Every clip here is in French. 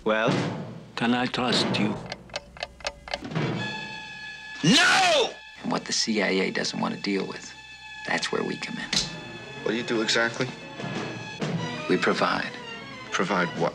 Well? Can I trust you? No! And what the CIA doesn't want to deal with, that's where we come in. What do you do exactly? We provide. Provide what?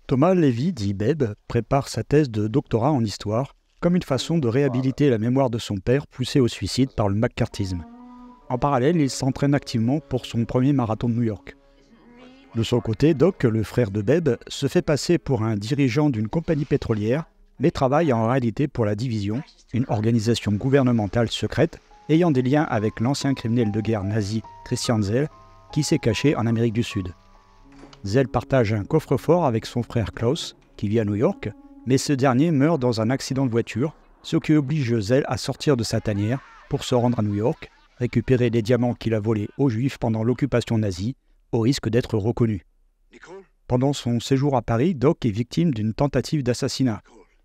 Thomas Levy, dit Beb, prépare sa thèse de doctorat en histoire comme une façon de réhabiliter la mémoire de son père poussé au suicide par le McCarthyisme. En parallèle, il s'entraîne activement pour son premier marathon de New York. De son côté, Doc, le frère de Beb, se fait passer pour un dirigeant d'une compagnie pétrolière, mais travaille en réalité pour la Division, une organisation gouvernementale secrète ayant des liens avec l'ancien criminel de guerre nazi Christian Zell, qui s'est caché en Amérique du Sud. Zell partage un coffre-fort avec son frère Klaus, qui vit à New York, mais ce dernier meurt dans un accident de voiture, ce qui oblige Zell à sortir de sa tanière pour se rendre à New York, récupérer les diamants qu'il a volés aux Juifs pendant l'occupation nazie, au risque d'être reconnu. Pendant son séjour à Paris, Doc est victime d'une tentative d'assassinat.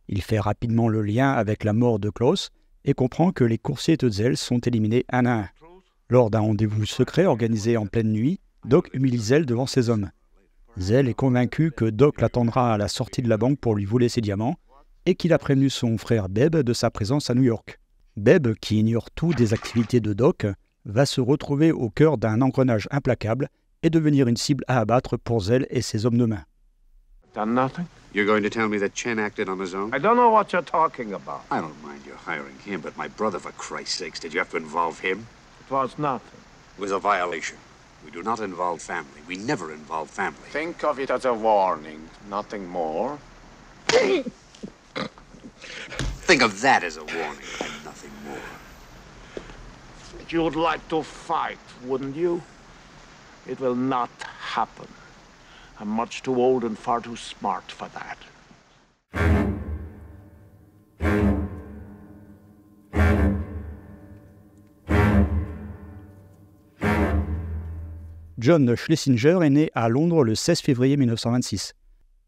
Il fait rapidement le lien avec la mort de Klaus et comprend que les coursiers de Zell sont éliminés un à un. Lors d'un rendez-vous secret organisé en pleine nuit, Doc humilie Zell devant ses hommes. Zell est convaincu que Doc l'attendra à la sortie de la banque pour lui voler ses diamants et qu'il a prévenu son frère Beb de sa présence à New York. Beb, qui ignore tout des activités de Doc, va se retrouver au cœur d'un engrenage implacable et devenir une cible à abattre pour Zell et ses hommes de main. Done nothing? You're going to tell me that Chen acted on his own? I don't know what you're talking about. I don't mind you hiring him, but my brother, for Christ's sakes, did you have to involve him? It was nothing. It was a violation. We do not involve family. We never involve family. Think of it as a warning, nothing more. Think of that as a warning and nothing more. You'd like to fight, wouldn't you? It will not happen. I'm much too old and far too smart for that. John Schlesinger est né à Londres le 16 février 1926.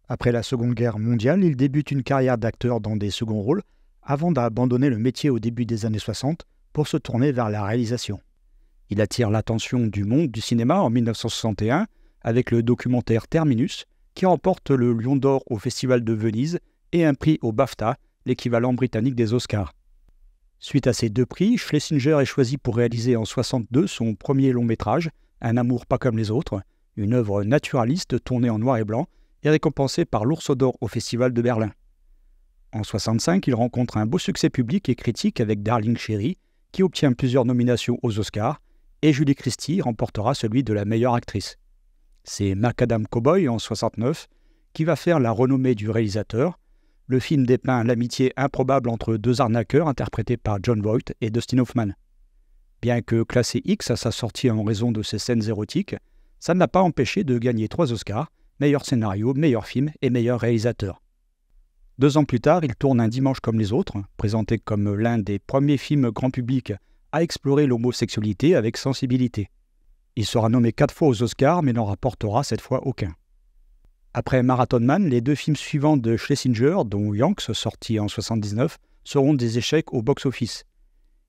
Après la Seconde Guerre mondiale, il débute une carrière d'acteur dans des seconds rôles avant d'abandonner le métier au début des années 60 pour se tourner vers la réalisation. Il attire l'attention du monde du cinéma en 1961 avec le documentaire Terminus qui remporte le Lion d'Or au Festival de Venise et un prix au BAFTA, l'équivalent britannique des Oscars. Suite à ces deux prix, Schlesinger est choisi pour réaliser en 1962 son premier long-métrage, Un amour pas comme les autres, une œuvre naturaliste tournée en noir et blanc et récompensée par l'Ours d'Or au Festival de Berlin. En 1965, il rencontre un beau succès public et critique avec Darling Cherry, qui obtient plusieurs nominations aux Oscars, et Julie Christie remportera celui de la meilleure actrice. C'est Macadam Cowboy en 1969 qui va faire la renommée du réalisateur. Le film dépeint l'amitié improbable entre deux arnaqueurs interprétés par Jon Voight et Dustin Hoffman. Bien que classé X à sa sortie en raison de ses scènes érotiques, ça ne l'a pas empêché de gagner 3 Oscars, meilleur scénario, meilleur film et meilleur réalisateur. 2 ans plus tard, il tourne Un dimanche comme les autres, présenté comme l'un des premiers films grand public à explorer l'homosexualité avec sensibilité. Il sera nommé 4 fois aux Oscars, mais n'en rapportera cette fois aucun. Après Marathon Man, les 2 films suivants de Schlesinger, dont Yanks, sorti en 1979, seront des échecs au box-office.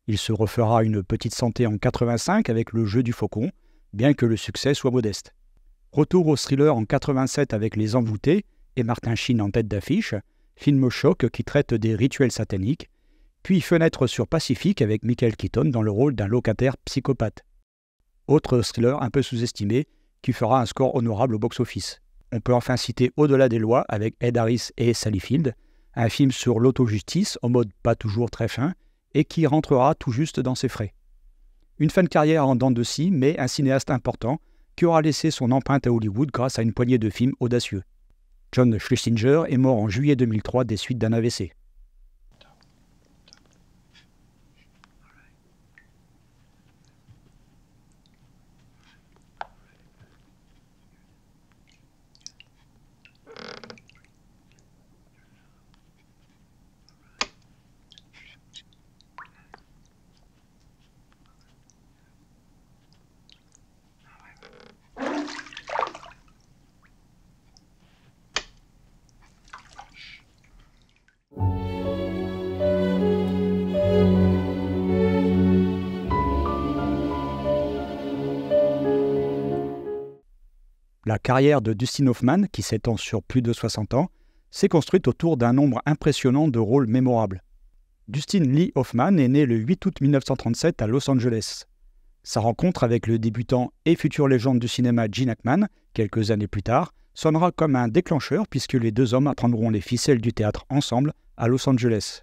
Il se refera une petite santé en 1985 avec Le Jeu du Faucon, bien que le succès soit modeste. Retour au thriller en 1987 avec Les Envoûtés et Martin Sheen en tête d'affiche, film choc qui traite des rituels sataniques, puis Fenêtre sur Pacifique avec Michael Keaton dans le rôle d'un locataire psychopathe. Autre thriller un peu sous-estimé qui fera un score honorable au box-office. On peut enfin citer Au-delà des lois avec Ed Harris et Sally Field, un film sur l'autojustice en mode pas toujours très fin et qui rentrera tout juste dans ses frais. Une fin de carrière en dents de scie, mais un cinéaste important qui aura laissé son empreinte à Hollywood grâce à une poignée de films audacieux. John Schlesinger est mort en juillet 2003 des suites d'un AVC. La carrière de Dustin Hoffman, qui s'étend sur plus de 60 ans, s'est construite autour d'un nombre impressionnant de rôles mémorables. Dustin Lee Hoffman est né le 8 août 1937 à Los Angeles. Sa rencontre avec le débutant et future légende du cinéma Gene Hackman, quelques années plus tard, sonnera comme un déclencheur puisque les deux hommes apprendront les ficelles du théâtre ensemble à Los Angeles.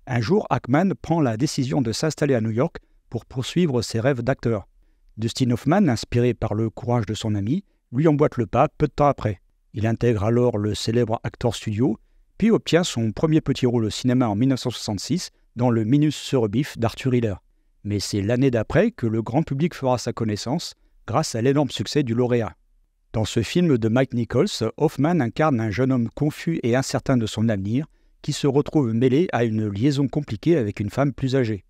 Un jour, Hackman prend la décision de s'installer à New York pour poursuivre ses rêves d'acteur. Dustin Hoffman, inspiré par le courage de son ami, lui emboîte le pas peu de temps après. Il intègre alors le célèbre Actors Studio, puis obtient son premier petit rôle au cinéma en 1966 dans le Minus sur Beef d'Arthur Hiller. Mais c'est l'année d'après que le grand public fera sa connaissance grâce à l'énorme succès du lauréat. Dans ce film de Mike Nichols, Hoffman incarne un jeune homme confus et incertain de son avenir qui se retrouve mêlé à une liaison compliquée avec une femme plus âgée.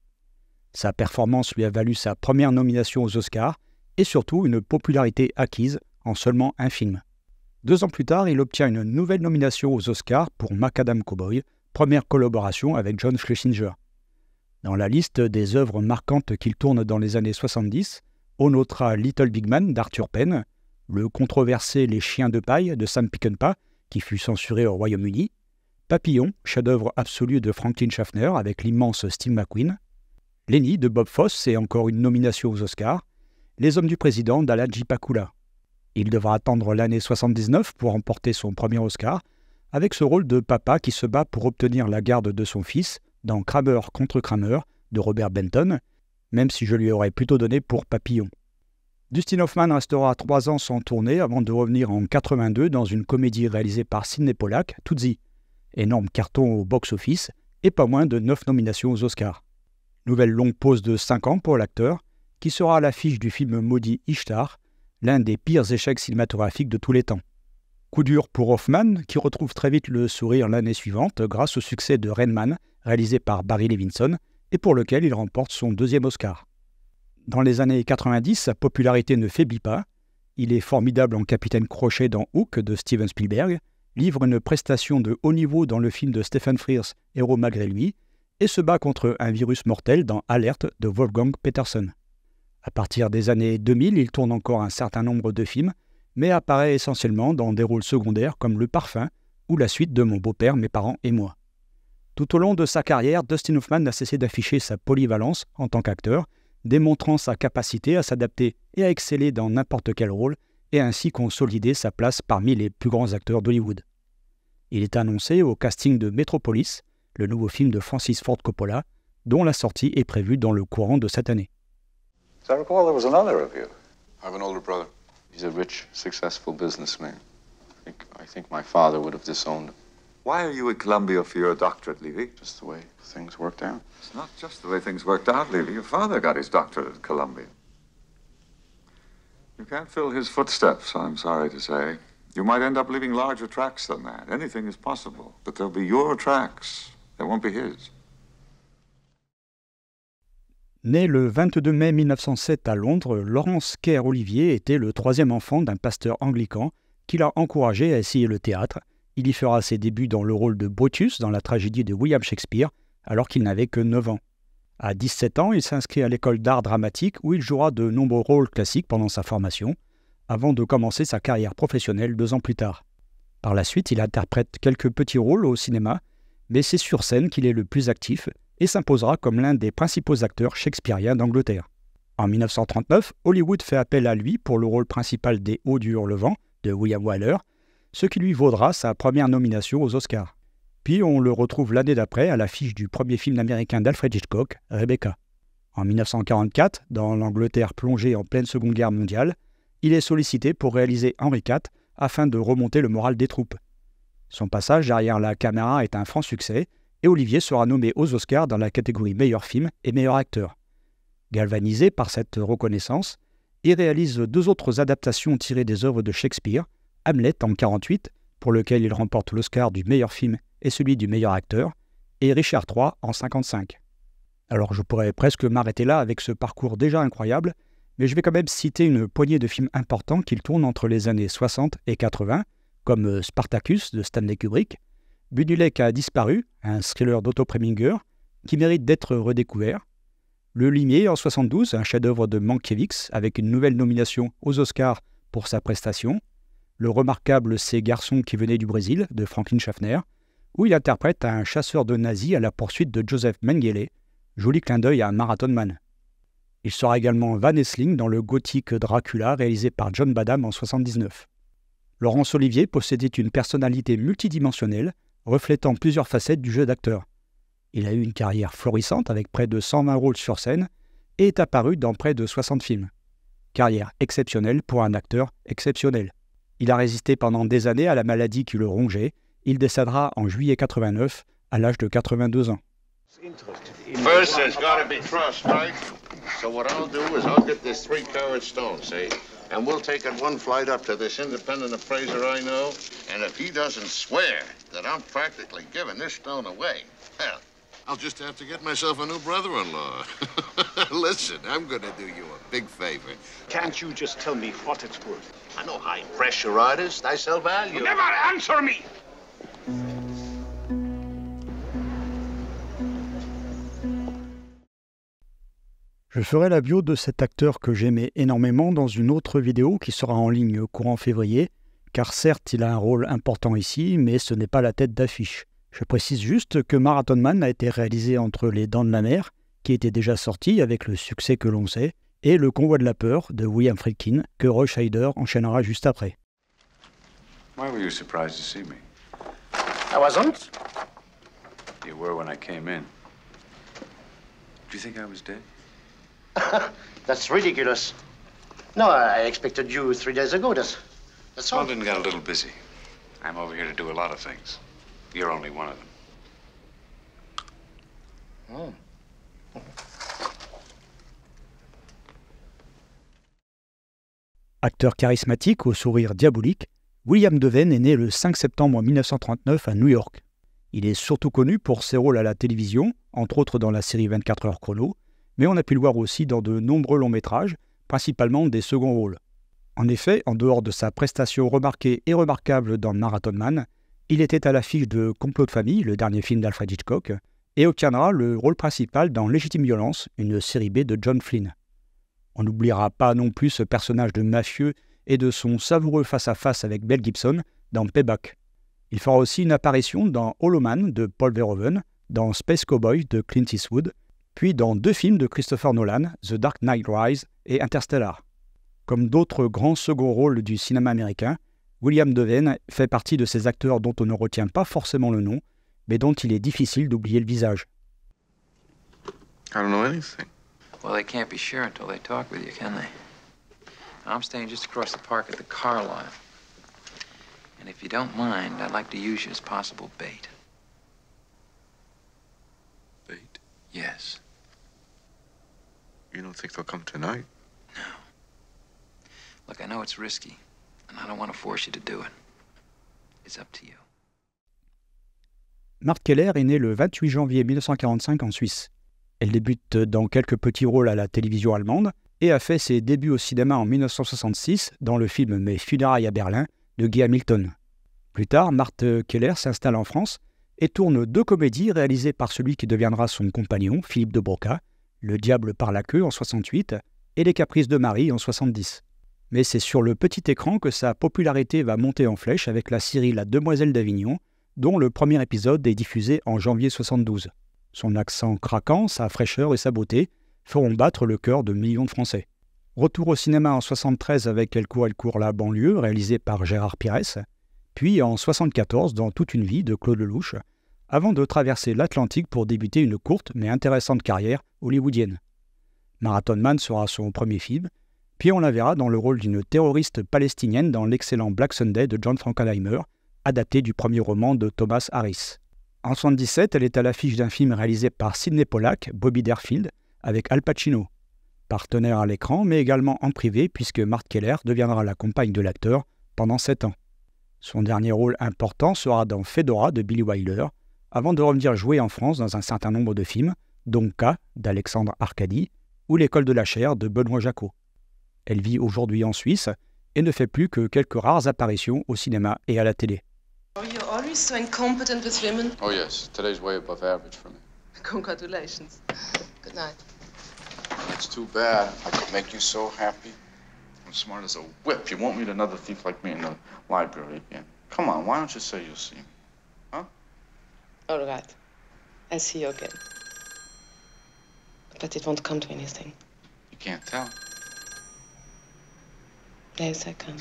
Sa performance lui a valu sa première nomination aux Oscars et surtout une popularité acquise en seulement un film. 2 ans plus tard, il obtient une nouvelle nomination aux Oscars pour Macadam Cowboy, première collaboration avec John Schlesinger. Dans la liste des œuvres marquantes qu'il tourne dans les années 70, on notera Little Big Man d'Arthur Penn, le controversé Les Chiens de paille de Sam Peckinpah, qui fut censuré au Royaume-Uni, Papillon, chef-d'œuvre absolu de Franklin Schaffner avec l'immense Steve McQueen, Lenny de Bob Fosse et encore une nomination aux Oscars, Les Hommes du Président d'Alaji Pakula. Il devra attendre l'année 79 pour remporter son premier Oscar, avec ce rôle de papa qui se bat pour obtenir la garde de son fils dans Kramer contre Kramer de Robert Benton, même si je lui aurais plutôt donné pour Papillon. Dustin Hoffman restera 3 ans sans tournée avant de revenir en 82 dans une comédie réalisée par Sidney Pollack, Tootsie. Énorme carton au box-office et pas moins de 9 nominations aux Oscars. Nouvelle longue pause de 5 ans pour l'acteur, qui sera à l'affiche du film maudit Ishtar, l'un des pires échecs cinématographiques de tous les temps. Coup dur pour Hoffman, qui retrouve très vite le sourire l'année suivante grâce au succès de Rain Man, réalisé par Barry Levinson, et pour lequel il remporte son 2e Oscar. Dans les années 90, sa popularité ne faiblit pas. Il est formidable en Capitaine Crochet dans Hook de Steven Spielberg, livre une prestation de haut niveau dans le film de Stephen Frears, Héros malgré lui, et se bat contre un virus mortel dans Alerte de Wolfgang Petersen. À partir des années 2000, il tourne encore un certain nombre de films, mais apparaît essentiellement dans des rôles secondaires comme Le Parfum ou la suite de Mon beau-père, mes parents et moi. Tout au long de sa carrière, Dustin Hoffman n'a cessé d'afficher sa polyvalence en tant qu'acteur, démontrant sa capacité à s'adapter et à exceller dans n'importe quel rôle, et ainsi consolider sa place parmi les plus grands acteurs d'Hollywood. Il est annoncé au casting de Metropolis, le nouveau film de Francis Ford Coppola, dont la sortie est prévue dans le courant de cette année. As I recall, there was another of you. I have an older brother. He's a rich, successful businessman. I think my father would have disowned him. Why are you at Columbia for your doctorate, Levy? Just the way things worked out. It's not just the way things worked out, Levy. Your father got his doctorate at Columbia. You can't fill his footsteps, I'm sorry to say. You might end up leaving larger tracks than that. Anything is possible. But they'll be your tracks. They won't be his. Né le 22 mai 1907 à Londres, Laurence Kerr-Olivier était le 3e enfant d'un pasteur anglican qui l'a encouragé à essayer le théâtre. Il y fera ses débuts dans le rôle de Brutus dans la tragédie de William Shakespeare, alors qu'il n'avait que 9 ans. À 17 ans, il s'inscrit à l'école d'art dramatique où il jouera de nombreux rôles classiques pendant sa formation, avant de commencer sa carrière professionnelle 2 ans plus tard. Par la suite, il interprète quelques petits rôles au cinéma, mais c'est sur scène qu'il est le plus actif et s'imposera comme l'un des principaux acteurs shakespeariens d'Angleterre. En 1939, Hollywood fait appel à lui pour le rôle principal des Hauts du Hurlevent de William Wyler, ce qui lui vaudra sa première nomination aux Oscars. Puis on le retrouve l'année d'après à l'affiche du premier film américain d'Alfred Hitchcock, Rebecca. En 1944, dans l'Angleterre plongée en pleine Seconde Guerre mondiale, il est sollicité pour réaliser Henri IV afin de remonter le moral des troupes. Son passage derrière la caméra est un franc succès et Olivier sera nommé aux Oscars dans la catégorie meilleur film et meilleur acteur. Galvanisé par cette reconnaissance, il réalise 2 autres adaptations tirées des œuvres de Shakespeare, Hamlet en 1948, pour lequel il remporte l'Oscar du meilleur film et celui du meilleur acteur, et Richard III en 1955. Alors je pourrais presque m'arrêter là avec ce parcours déjà incroyable, mais je vais quand même citer une poignée de films importants qu'il tourne entre les années 60 et 80, comme Spartacus de Stanley Kubrick, Budulek a disparu, un thriller d'Otto Preminger, qui mérite d'être redécouvert, Le Limier en 1972, un chef-d'œuvre de Mankiewicz avec une nouvelle nomination aux Oscars pour sa prestation, le remarquable C'est Garçon qui venait du Brésil de Franklin Schaffner, où il interprète un chasseur de nazis à la poursuite de Joseph Mengele, joli clin d'œil à Marathon Man. Il sera également Van Helsing dans le gothique Dracula réalisé par John Badham en 1979. Laurence Olivier possédait une personnalité multidimensionnelle, reflétant plusieurs facettes du jeu d'acteur. Il a eu une carrière florissante avec près de 120 rôles sur scène et est apparu dans près de 60 films. Carrière exceptionnelle pour un acteur exceptionnel. Il a résisté pendant des années à la maladie qui le rongeait. Il décédera en juillet 89 à l'âge de 82 ans. First, there's gotta be trust, right? So what I'll do is I'll get this 3-carat stone, see? And we'll take it one flight up to this independent appraiser I know. And if he doesn't swear that I'm practically giving this stone away, hell, I'll just have to get myself a new brother-in-law. Listen, I'm gonna do you a big favor. Can't you just tell me what it's worth? I know high-pressure artists. I sell value. You never answer me! Je ferai la bio de cet acteur que j'aimais énormément dans une autre vidéo qui sera en ligne courant février, car certes il a un rôle important ici, mais ce n'est pas la tête d'affiche. Je précise juste que Marathon Man a été réalisé entre Les Dents de la Mer, qui était déjà sorti avec le succès que l'on sait, et Le Convoi de la Peur de William Friedkin, que Roy Scheider enchaînera juste après. Why were you surprised to see me? I wasn't. You were when I came in. Do you think I was dead? That's ridiculous. No, I expected you 3 days ago. That's all. London got a little busy. I'm over here to do a lot of things. You're only one of them. Oh. Acteur charismatique au sourire diabolique, William Devane est né le 5 septembre 1939 à New York. Il est surtout connu pour ses rôles à la télévision, entre autres dans la série 24 heures chrono, mais on a pu le voir aussi dans de nombreux longs métrages, principalement des seconds rôles. En effet, en dehors de sa prestation remarquée et remarquable dans Marathon Man, il était à l'affiche de Complot de famille, le dernier film d'Alfred Hitchcock, et obtiendra le rôle principal dans Légitime violence, une série B de John Flynn. On n'oubliera pas non plus ce personnage de mafieux et de son savoureux face-à-face avec Mel Gibson dans Payback. Il fera aussi une apparition dans Hollow Man de Paul Verhoeven, dans Space Cowboy de Clint Eastwood, puis dans 2 films de Christopher Nolan, The Dark Knight Rises et Interstellar. Comme d'autres grands seconds rôles du cinéma américain, William Devane fait partie de ces acteurs dont on ne retient pas forcément le nom, mais dont il est difficile d'oublier le visage. I don't know anything. Well, they can't be sure until they talk with you, can they? I'm staying just across the park at the Carlisle. And if you don't mind, I'd like to use you as possible bait. Bait? Yes. You don't think they'll come tonight? No. Look, I know it's risky, and I don't want to force you to do it. It's up to you. Marthe Keller est née le 28 janvier 1945 en Suisse. Elle débute dans quelques petits rôles à la télévision allemande et a fait ses débuts au cinéma en 1966 dans le film Mes funérailles à Berlin de Guy Hamilton. Plus tard, Marthe Keller s'installe en France et tourne 2 comédies réalisées par celui qui deviendra son compagnon, Philippe de Broca, Le Diable par la queue en 68 et Les Caprices de Marie en 70. Mais c'est sur le petit écran que sa popularité va monter en flèche avec la série La Demoiselle d'Avignon, dont le premier épisode est diffusé en janvier 72. Son accent craquant, sa fraîcheur et sa beauté feront battre le cœur de millions de Français. Retour au cinéma en 73 avec Elle court la banlieue, réalisé par Gérard Pires, puis en 74 dans Toute une vie de Claude Lelouch, avant de traverser l'Atlantique pour débuter une courte mais intéressante carrière hollywoodienne. Marathon Man sera son premier film, puis on la verra dans le rôle d'une terroriste palestinienne dans l'excellent Black Sunday de John Frankenheimer, adapté du premier roman de Thomas Harris. En 1977, elle est à l'affiche d'un film réalisé par Sidney Pollack, Bobby Darfield, avec Al Pacino. Partenaire à l'écran, mais également en privé, puisque Marthe Keller deviendra la compagne de l'acteur pendant 7 ans. Son dernier rôle important sera dans Fedora de Billy Wilder, avant de revenir jouer en France dans un certain nombre de films, dont K d'Alexandre Arcadi ou L'école de la chair de Benoît Jacquot. Elle vit aujourd'hui en Suisse et ne fait plus que quelques rares apparitions au cinéma et à la télé. Oh, you're always so incompetent with women. Oh, yes. Today's way above average for me. Congratulations. Good night. It's too bad. I could make you so happy. I'm smart as a whip. You won't meet another thief like me in the library again. Come on, why don't you say you'll see me? Huh? All right. I'll see you again. But it won't come to anything. You can't tell. Yes, I can.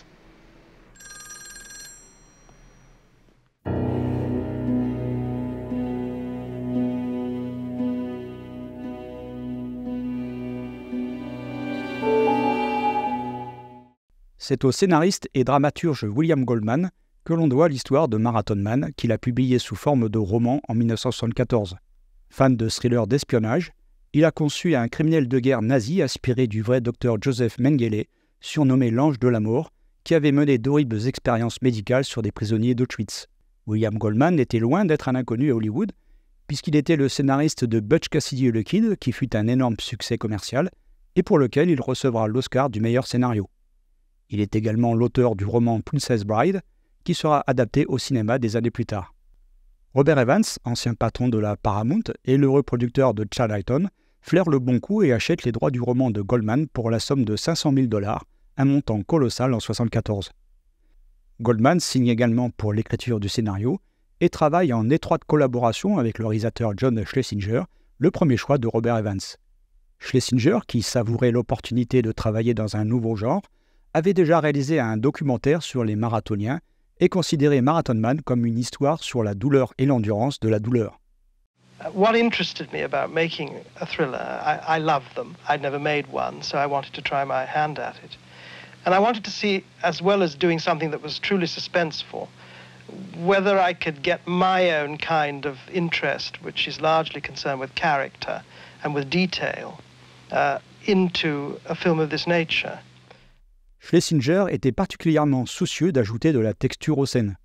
C'est au scénariste et dramaturge William Goldman que l'on doit l'histoire de Marathon Man, qu'il a publié sous forme de roman en 1974. Fan de thrillers d'espionnage, il a conçu un criminel de guerre nazi inspiré du vrai docteur Joseph Mengele, surnommé l'Ange de la Mort, qui avait mené d'horribles expériences médicales sur des prisonniers d'Auschwitz. William Goldman était loin d'être un inconnu à Hollywood, puisqu'il était le scénariste de Butch Cassidy et le Kid, qui fut un énorme succès commercial, et pour lequel il recevra l'Oscar du meilleur scénario. Il est également l'auteur du roman Princess Bride, qui sera adapté au cinéma des années plus tard. Robert Evans, ancien patron de la Paramount et l'heureux producteur de Charlton, flaire le bon coup et achète les droits du roman de Goldman pour la somme de $500 000, un montant colossal en 1974. Goldman signe également pour l'écriture du scénario et travaille en étroite collaboration avec le réalisateur John Schlesinger, le premier choix de Robert Evans. Schlesinger, qui savourait l'opportunité de travailler dans un nouveau genre, avait déjà réalisé un documentaire sur les marathoniens et considérait Marathon Man comme une histoire sur la douleur et l'endurance de la douleur. What interested me about making a thriller, I love them. I'd never made one, so I wanted to try my hand at it. And I wanted to see, as well as doing something that was truly suspenseful, whether I could get my own kind of interest, which is largely concerned with character and with detail, into a film of this nature. Schlesinger était particulièrement soucieux d'ajouter de la texture aux scènes.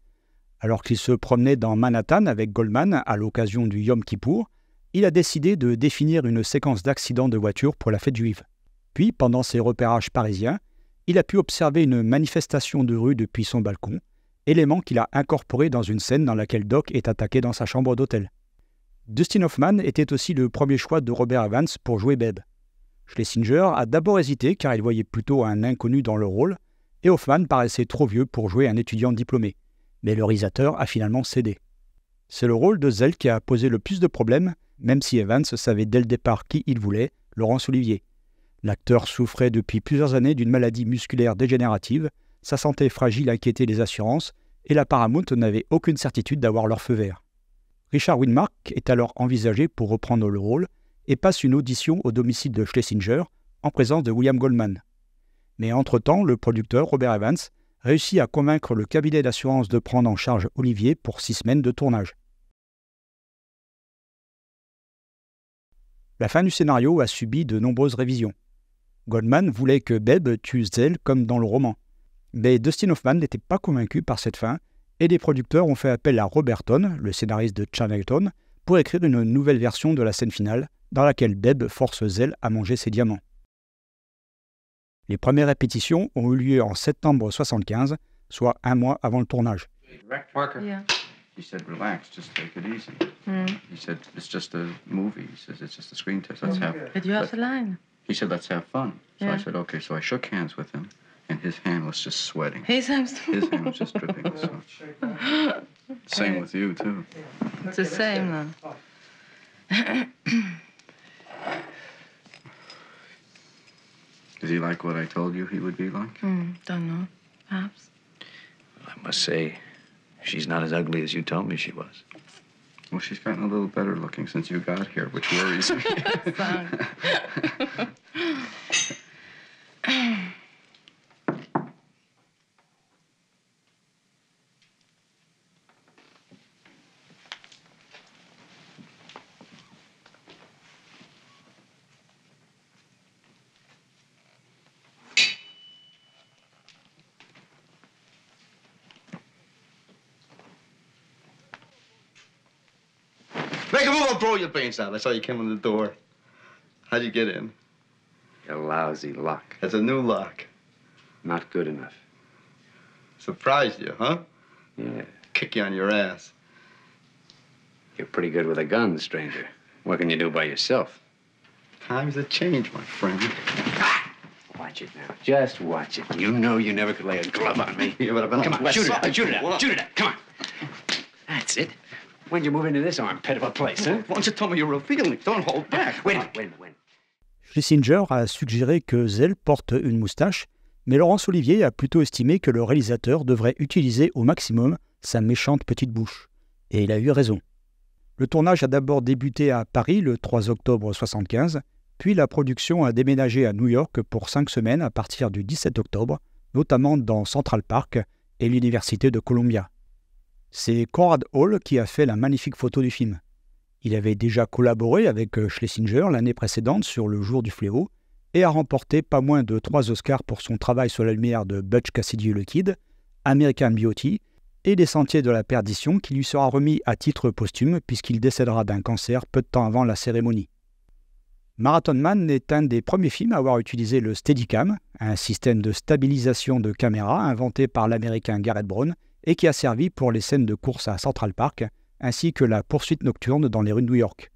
Alors qu'il se promenait dans Manhattan avec Goldman à l'occasion du Yom Kippour, il a décidé de définir une séquence d'accidents de voiture pour la fête juive. Puis, pendant ses repérages parisiens, il a pu observer une manifestation de rue depuis son balcon, élément qu'il a incorporé dans une scène dans laquelle Doc est attaqué dans sa chambre d'hôtel. Dustin Hoffman était aussi le premier choix de Robert Evans pour jouer Babe. Schlesinger a d'abord hésité car il voyait plutôt un inconnu dans le rôle, et Hoffman paraissait trop vieux pour jouer un étudiant diplômé. Mais le réalisateur a finalement cédé. C'est le rôle de Zell qui a posé le plus de problèmes, même si Evans savait dès le départ qui il voulait, Laurence Olivier. L'acteur souffrait depuis plusieurs années d'une maladie musculaire dégénérative, sa santé fragile inquiétait les assurances, et la Paramount n'avait aucune certitude d'avoir leur feu vert. Richard Widmark est alors envisagé pour reprendre le rôle, et passe une audition au domicile de Schlesinger, en présence de William Goldman. Mais entre-temps, le producteur Robert Evans réussit à convaincre le cabinet d'assurance de prendre en charge Olivier pour 6 semaines de tournage. La fin du scénario a subi de nombreuses révisions. Goldman voulait que Babe tue Zell comme dans le roman. Mais Dustin Hoffman n'était pas convaincu par cette fin, et les producteurs ont fait appel à Robert Thon, le scénariste de Charlton, pour écrire une nouvelle version de la scène finale, dans laquelle Babe force Zell à manger ses diamants. Les premières répétitions ont eu lieu en septembre 1975, soit 1 mois avant le tournage. Parker. Yeah. He said, relax, just take it easy. He said, it's just a movie. He says, it's just a screen test. Let's have. Did you have the line? He said, let's have fun. So I Yeah. said, okay. So I shook hands with him, and his hand was just sweating. His hand was just dripping. So. Same with you, too. It's the same then. Did he like what I told you he would be like? Don't know. Perhaps. I must say, she's not as ugly as you told me she was. Well, she's gotten a little better looking since you got here, which worries me. Make a move, I'll blow your brains out. I saw you came in the door. How'd you get in? A lousy lock. That's a new lock. Not good enough. Surprised you, huh? Yeah. Kick you on your ass. You're pretty good with a gun, stranger. What can you do by yourself? Times have changed, my friend. Why watch it now. Just watch it. You know you never could lay a glove on me. You would have been Come on on, the shoot it west up, side. shoot it up, shoot it up. Come on. That's it. When'd you move into this armpit of a place, huh? Why don't you tell me your real feelings? Don't hold back. Wait a minute, wait a minute, wait a minute. Schlesinger a suggéré que Zell porte une moustache, mais Laurence Olivier a plutôt estimé que le réalisateur devrait utiliser au maximum sa méchante petite bouche. Et il a eu raison. Le tournage a d'abord débuté à Paris le 3 octobre 1975, puis la production a déménagé à New York pour 5 semaines à partir du 17 octobre, notamment dans Central Park et l'Université de Columbia. C'est Conrad Hall qui a fait la magnifique photo du film. Il avait déjà collaboré avec Schlesinger l'année précédente sur Le Jour du Fléau et a remporté pas moins de 3 Oscars pour son travail sur la lumière de Butch Cassidy le Kid, American Beauty et Les Sentiers de la Perdition qui lui sera remis à titre posthume puisqu'il décédera d'un cancer peu de temps avant la cérémonie. Marathon Man est un des premiers films à avoir utilisé le Steadicam, un système de stabilisation de caméra inventé par l'Américain Garrett Brown et qui a servi pour les scènes de course à Central Park, ainsi que la poursuite nocturne dans les rues de New York.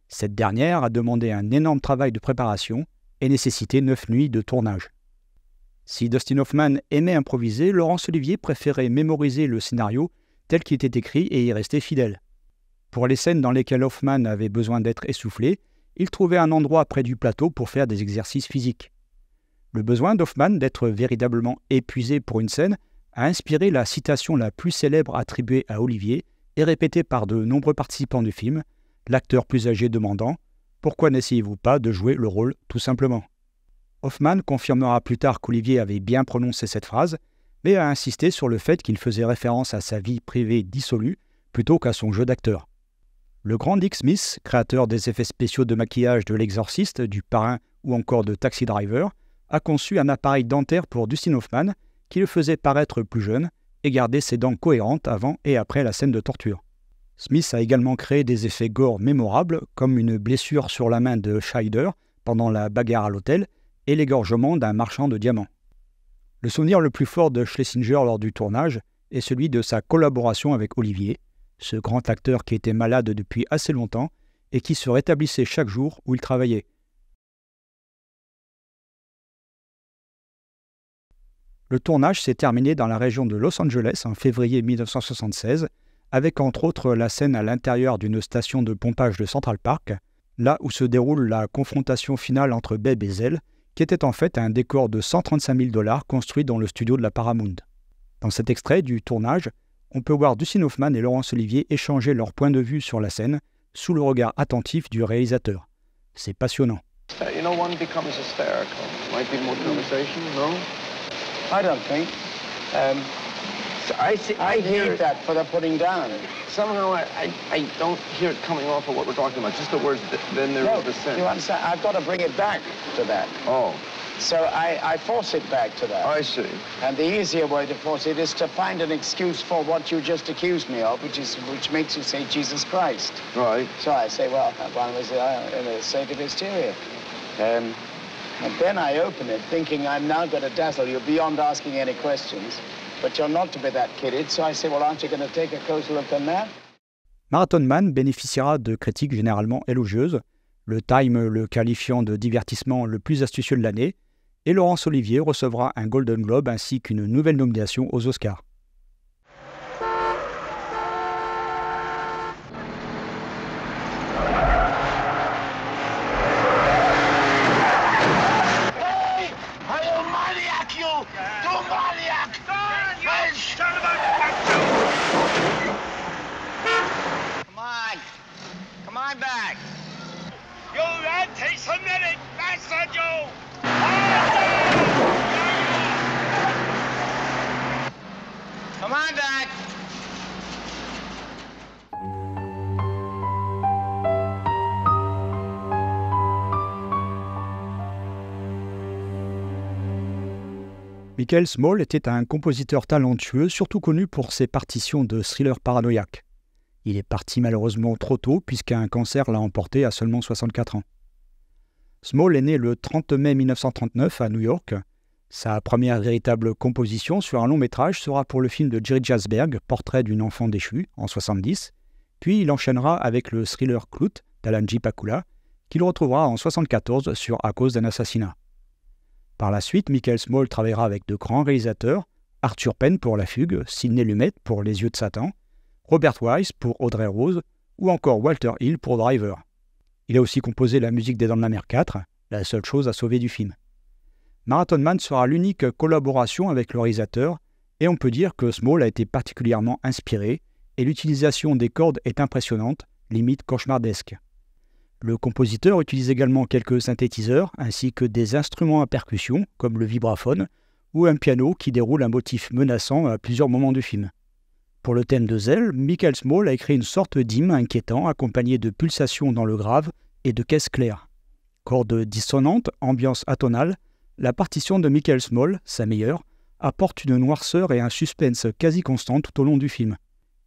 Cette dernière a demandé un énorme travail de préparation et nécessité 9 nuits de tournage. Si Dustin Hoffman aimait improviser, Laurence Olivier préférait mémoriser le scénario tel qu'il était écrit et y rester fidèle. Pour les scènes dans lesquelles Hoffman avait besoin d'être essoufflé, il trouvait un endroit près du plateau pour faire des exercices physiques. Le besoin d'Hoffman d'être véritablement épuisé pour une scène a inspiré la citation la plus célèbre attribuée à Olivier et répétée par de nombreux participants du film, l'acteur plus âgé demandant « Pourquoi n'essayez-vous pas de jouer le rôle tout simplement ?» Hoffman confirmera plus tard qu'Olivier avait bien prononcé cette phrase, mais a insisté sur le fait qu'il faisait référence à sa vie privée dissolue plutôt qu'à son jeu d'acteur. Le grand Dick Smith, créateur des effets spéciaux de maquillage de L'Exorciste, du Parrain ou encore de Taxi Driver, a conçu un appareil dentaire pour Dustin Hoffman qui le faisait paraître plus jeune et garder ses dents cohérentes avant et après la scène de torture. Smith a également créé des effets gore mémorables, comme une blessure sur la main de Scheider pendant la bagarre à l'hôtel et l'égorgement d'un marchand de diamants. Le souvenir le plus fort de Schlesinger lors du tournage est celui de sa collaboration avec Olivier, ce grand acteur qui était malade depuis assez longtemps et qui se rétablissait chaque jour où il travaillait. Le tournage s'est terminé dans la région de Los Angeles en février 1976, avec entre autres la scène à l'intérieur d'une station de pompage de Central Park, là où se déroule la confrontation finale entre Babe et Zell, qui était en fait un décor de 135 000 $ construit dans le studio de la Paramount. Dans cet extrait du tournage, on peut voir Dustin Hoffman et Laurence Olivier échanger leur point de vue sur la scène, sous le regard attentif du réalisateur. C'est passionnant. You know, one becomes hysterical. Might be more conversation, no? I don't think. I hear that for the putting down. Somehow I don't hear it coming off of what we're talking about. Just the words, then there is the sense. You understand? I've got to bring it back to that. Oh. So I force it back to that. I see. And the easier way to force it is to find an excuse for what you just accused me of, which makes you say Jesus Christ. Right. So I say, well, one was in a state of hysteria. And then I open it, thinking I'm now going to dazzle you beyond asking any questions. But you're not to be that kidded, so I say, well, aren't you going to take a closer look than that? Marathon Man bénéficiera de critiques généralement élogieuses, le Time le qualifiant de divertissement le plus astucieux de l'année, et Laurence Olivier recevra un Golden Globe ainsi qu'une nouvelle nomination aux Oscars. Come on back. Michael Small était un compositeur talentueux, surtout connu pour ses partitions de thrillers paranoïaques. Il est parti malheureusement trop tôt puisqu'un cancer l'a emporté à seulement 64 ans. Small est né le 30 mai 1939 à New York. Sa première véritable composition sur un long métrage sera pour le film de Jerry Jasberg, Portrait d'une enfant déchue, en 70, puis il enchaînera avec le thriller Clout d'Alan J. Pakula, qu'il retrouvera en 74 sur À cause d'un assassinat. Par la suite, Michael Small travaillera avec de grands réalisateurs, Arthur Penn pour La Fugue, Sidney Lumet pour Les Yeux de Satan, Robert Wise pour Audrey Rose ou encore Walter Hill pour Driver. Il a aussi composé la musique des Dents de la Mer 4, la seule chose à sauver du film. Marathon Man sera l'unique collaboration avec le réalisateur et on peut dire que Small a été particulièrement inspiré et l'utilisation des cordes est impressionnante, limite cauchemardesque. Le compositeur utilise également quelques synthétiseurs ainsi que des instruments à percussion comme le vibraphone ou un piano qui déroule un motif menaçant à plusieurs moments du film. Pour le thème de Zell, Michael Small a écrit une sorte d'hymne inquiétant accompagné de pulsations dans le grave et de caisses claires. Cordes dissonantes, ambiance atonale, la partition de Michael Small, sa meilleure, apporte une noirceur et un suspense quasi constant tout au long du film.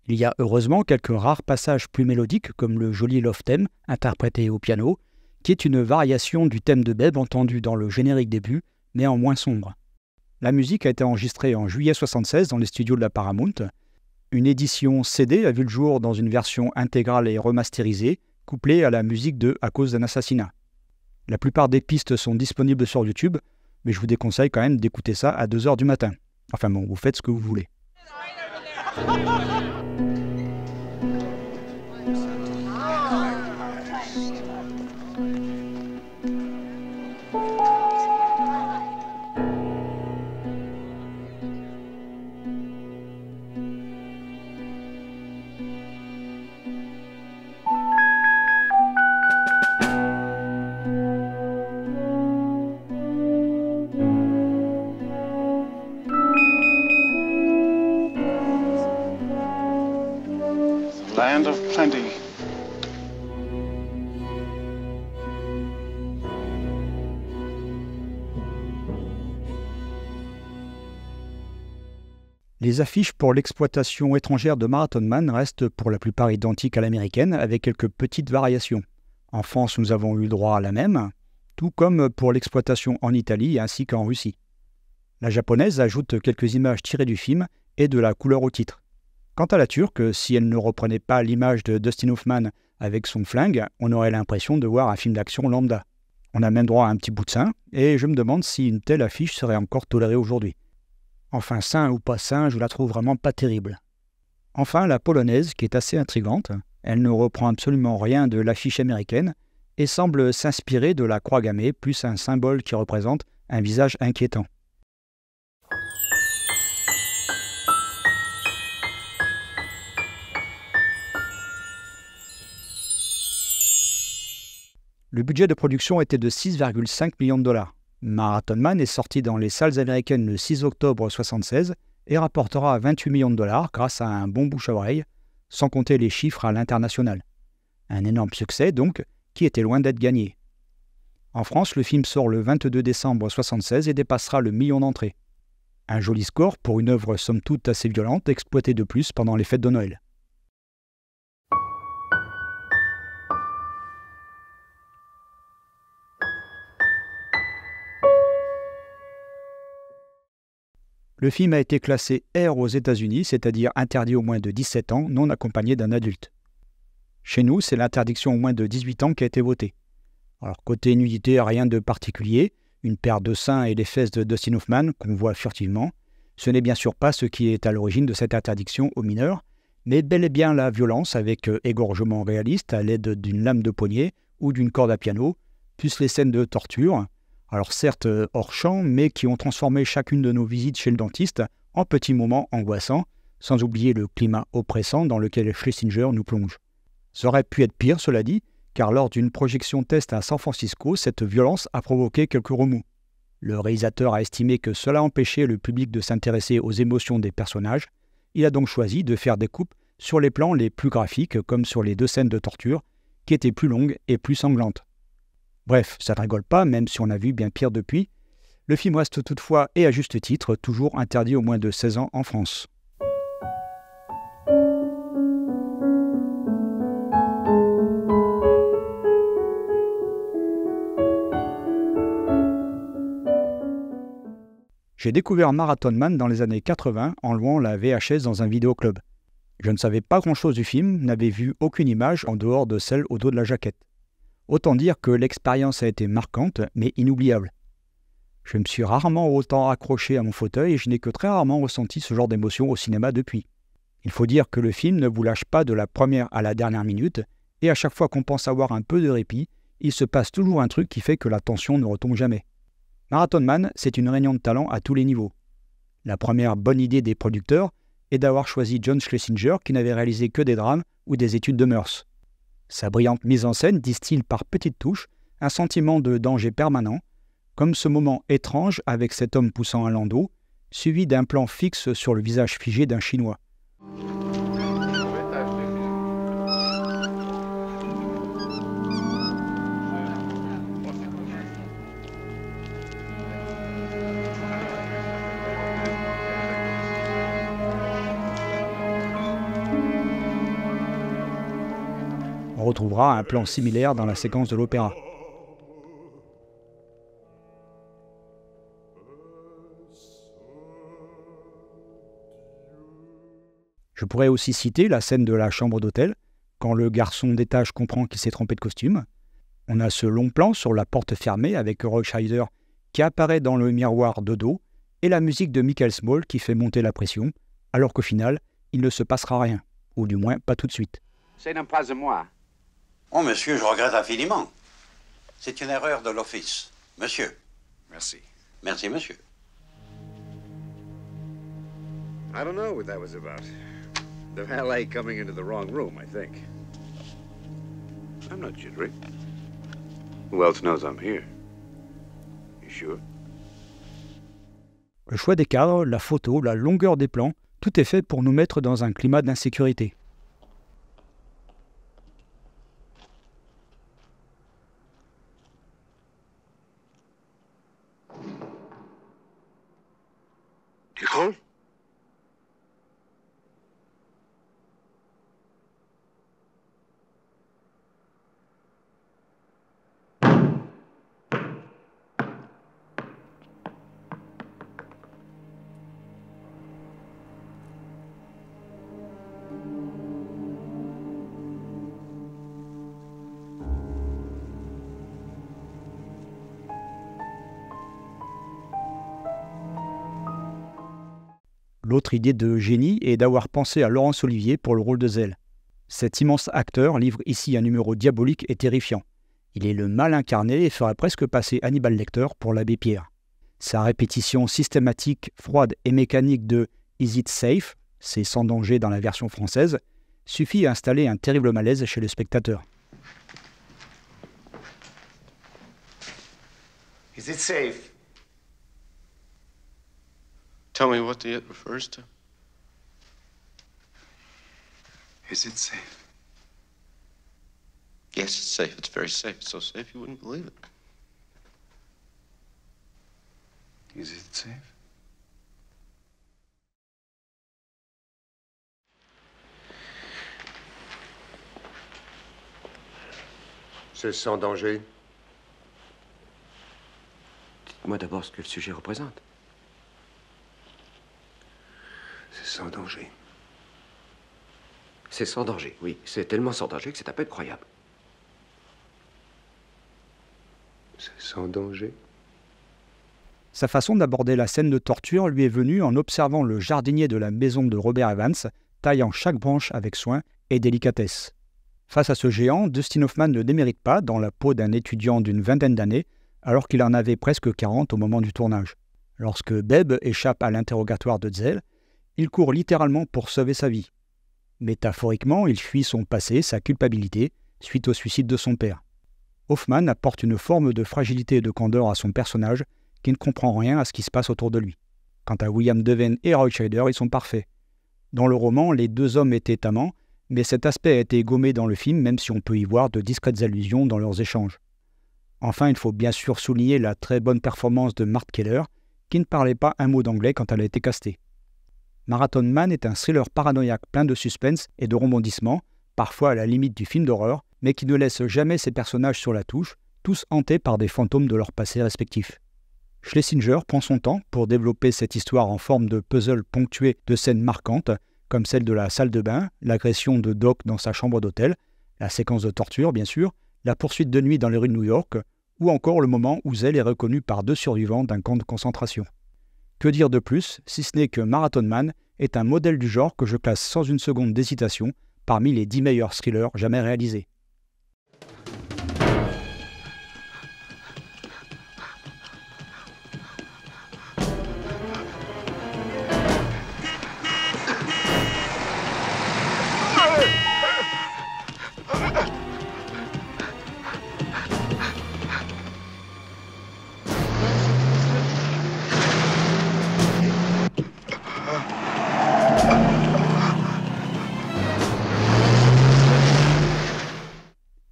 Il y a heureusement quelques rares passages plus mélodiques comme le joli Love Theme, interprété au piano, qui est une variation du thème de Babe entendu dans le générique début, mais en moins sombre. La musique a été enregistrée en juillet 1976 dans les studios de la Paramount. Une édition CD a vu le jour dans une version intégrale et remasterisée, couplée à la musique de « À cause d'un assassinat ». La plupart des pistes sont disponibles sur YouTube, mais je vous déconseille quand même d'écouter ça à 2h du matin. Enfin bon, vous faites ce que vous voulez. Land of plenty. Les affiches pour l'exploitation étrangère de Marathon Man restent pour la plupart identiques à l'américaine, avec quelques petites variations. En France, nous avons eu droit à la même, tout comme pour l'exploitation en Italie ainsi qu'en Russie. La japonaise ajoute quelques images tirées du film et de la couleur au titre. Quant à la turque, si elle ne reprenait pas l'image de Dustin Hoffman avec son flingue, on aurait l'impression de voir un film d'action lambda. On a même droit à un petit bout de sein, et je me demande si une telle affiche serait encore tolérée aujourd'hui. Enfin, sein ou pas sein, je la trouve vraiment pas terrible. Enfin, la polonaise, qui est assez intrigante, elle ne reprend absolument rien de l'affiche américaine et semble s'inspirer de la croix gammée, plus un symbole qui représente un visage inquiétant. Le budget de production était de 6,5 millions de dollars. Marathon Man est sorti dans les salles américaines le 6 octobre 1976 et rapportera 28 millions de dollars grâce à un bon bouche-à-oreille, sans compter les chiffres à l'international. Un énorme succès donc, qui était loin d'être gagné. En France, le film sort le 22 décembre 1976 et dépassera le million d'entrées. Un joli score pour une œuvre somme toute assez violente, exploitée de plus pendant les fêtes de Noël. Le film a été classé R aux États-Unis, c'est-à-dire interdit aux moins de 17 ans, non accompagné d'un adulte. Chez nous, c'est l'interdiction aux moins de 18 ans qui a été votée. Alors, côté nudité, rien de particulier, une paire de seins et les fesses de Dustin Hoffman qu'on voit furtivement. Ce n'est bien sûr pas ce qui est à l'origine de cette interdiction aux mineurs, mais bel et bien la violence avec égorgement réaliste à l'aide d'une lame de poignet ou d'une corde à piano, plus les scènes de torture. Alors certes hors champ, mais qui ont transformé chacune de nos visites chez le dentiste en petits moments angoissants, sans oublier le climat oppressant dans lequel Schlesinger nous plonge. Ça aurait pu être pire, cela dit, car lors d'une projection test à San Francisco, cette violence a provoqué quelques remous. Le réalisateur a estimé que cela empêchait le public de s'intéresser aux émotions des personnages. Il a donc choisi de faire des coupes sur les plans les plus graphiques, comme sur les 2 scènes de torture, qui étaient plus longues et plus sanglantes. Bref, ça ne rigole pas, même si on a vu bien pire depuis. Le film reste toutefois, et à juste titre, toujours interdit aux moins de 16 ans en France. J'ai découvert Marathon Man dans les années 80 en louant la VHS dans un vidéoclub. Je ne savais pas grand-chose du film, n'avais vu aucune image en dehors de celle au dos de la jaquette. Autant dire que l'expérience a été marquante, mais inoubliable. Je me suis rarement autant accroché à mon fauteuil et je n'ai que très rarement ressenti ce genre d'émotion au cinéma depuis. Il faut dire que le film ne vous lâche pas de la première à la dernière minute, et à chaque fois qu'on pense avoir un peu de répit, il se passe toujours un truc qui fait que la tension ne retombe jamais. Marathon Man, c'est une réunion de talent à tous les niveaux. La première bonne idée des producteurs est d'avoir choisi John Schlesinger qui n'avait réalisé que des drames ou des études de mœurs. Sa brillante mise en scène distille par petites touches un sentiment de danger permanent, comme ce moment étrange avec cet homme poussant un landau, suivi d'un plan fixe sur le visage figé d'un Chinois. On retrouvera un plan similaire dans la séquence de l'opéra. Je pourrais aussi citer la scène de la chambre d'hôtel, quand le garçon d'étage comprend qu'il s'est trompé de costume. On a ce long plan sur la porte fermée avec Roy Scheider qui apparaît dans le miroir de dos et la musique de Michael Small qui fait monter la pression, alors qu'au final, il ne se passera rien, ou du moins pas tout de suite. Ce n'est pas à moi. Oh, monsieur, je regrette infiniment. C'est une erreur de l'office. Monsieur. Merci. Merci, monsieur. I don't know what that was about. The valet coming into the wrong room, I think. I'm not jittery. Who else knows I'm here? You sure? Le choix des cadres, la photo, la longueur des plans, tout est fait pour nous mettre dans un climat d'insécurité. Nicole? L'autre idée de génie est d'avoir pensé à Laurence Olivier pour le rôle de Zell. Cet immense acteur livre ici un numéro diabolique et terrifiant. Il est le mal incarné et ferait presque passer Hannibal Lecter pour l'abbé Pierre. Sa répétition systématique, froide et mécanique de « Is it safe ?», c'est sans danger dans la version française, suffit à installer un terrible malaise chez le spectateur. Is it safe? Tell me what the it refers to. Is it safe? Yes, it's safe. It's very safe. It's so safe you wouldn't believe it. Is it safe? C'est sans danger. Dites-moi d'abord ce que le sujet représente. C'est sans danger. C'est sans danger, oui. C'est tellement sans danger que c'est à peine croyable. C'est sans danger. Sa façon d'aborder la scène de torture lui est venue en observant le jardinier de la maison de Robert Evans, taillant chaque branche avec soin et délicatesse. Face à ce géant, Dustin Hoffman ne démérite pas dans la peau d'un étudiant d'une vingtaine d'années, alors qu'il en avait presque 40 au moment du tournage. Lorsque Beb échappe à l'interrogatoire de Zell, il court littéralement pour sauver sa vie. Métaphoriquement, il fuit son passé, sa culpabilité, suite au suicide de son père. Hoffman apporte une forme de fragilité et de candeur à son personnage qui ne comprend rien à ce qui se passe autour de lui. Quant à William Devane et Roy Scheider, ils sont parfaits. Dans le roman, les deux hommes étaient amants, mais cet aspect a été gommé dans le film, même si on peut y voir de discrètes allusions dans leurs échanges. Enfin, il faut bien sûr souligner la très bonne performance de Marthe Keller, qui ne parlait pas un mot d'anglais quand elle a été castée. Marathon Man est un thriller paranoïaque plein de suspense et de rebondissements, parfois à la limite du film d'horreur, mais qui ne laisse jamais ses personnages sur la touche, tous hantés par des fantômes de leur passé respectif. Schlesinger prend son temps pour développer cette histoire en forme de puzzle ponctué de scènes marquantes, comme celle de la salle de bain, l'agression de Doc dans sa chambre d'hôtel, la séquence de torture bien sûr, la poursuite de nuit dans les rues de New York, ou encore le moment où Zell est reconnu par 2 survivants d'un camp de concentration. Que dire de plus, si ce n'est que Marathon Man est un modèle du genre que je classe sans une seconde d'hésitation parmi les 10 meilleurs thrillers jamais réalisés.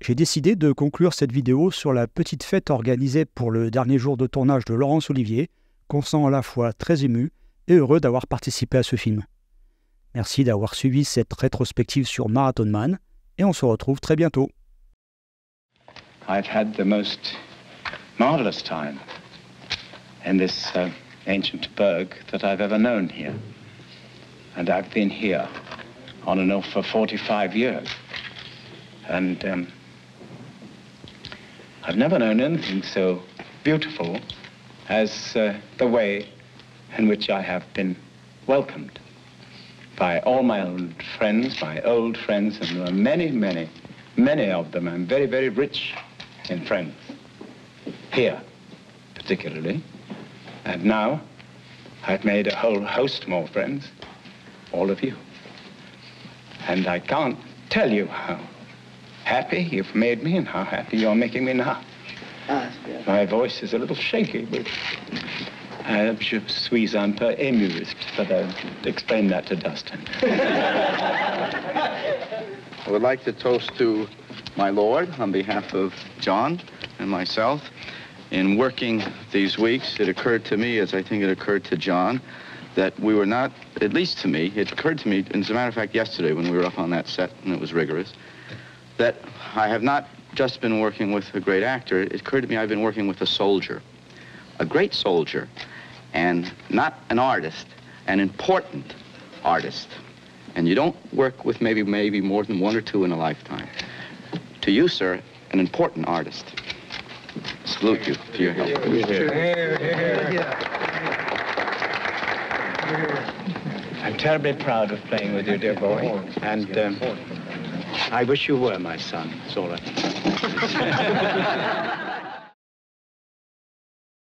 J'ai décidé de conclure cette vidéo sur la petite fête organisée pour le dernier jour de tournage de Laurence Olivier, qu'on sent à la fois très ému et heureux d'avoir participé à ce film. Merci d'avoir suivi cette rétrospective sur Marathon Man, et on se retrouve très bientôt. I've had the most marvelous time in this ancient burg that I've ever known here. And I've been here on and off for 45 years. And I've never known anything so beautiful as the way in which I have been welcomed by all my old friends, and there are many, many, many of them. I'm very, very rich in friends, here particularly. And now I've made a whole host more friends, all of you. And I can't tell you how happy you've made me and how happy you're making me now. My voice is a little shaky, but je suis un peu amused, but I'll explain that to Dustin. I would like to toast to my Lord on behalf of John and myself. In working these weeks, it occurred to me, as I think it occurred to John, that we were not, at least to me, it occurred to me, and as a matter of fact, yesterday when we were up on that set and it was rigorous, that I have not just been working with a great actor. It occurred to me I've been working with a soldier, a great soldier, and not an artist, an important artist. And you don't work with maybe more than 1 or 2 in a lifetime. To you, sir, an important artist. Salute you for your help. I'm terribly proud of playing with you, dear boy, and I wish you were my son, that's all I can say.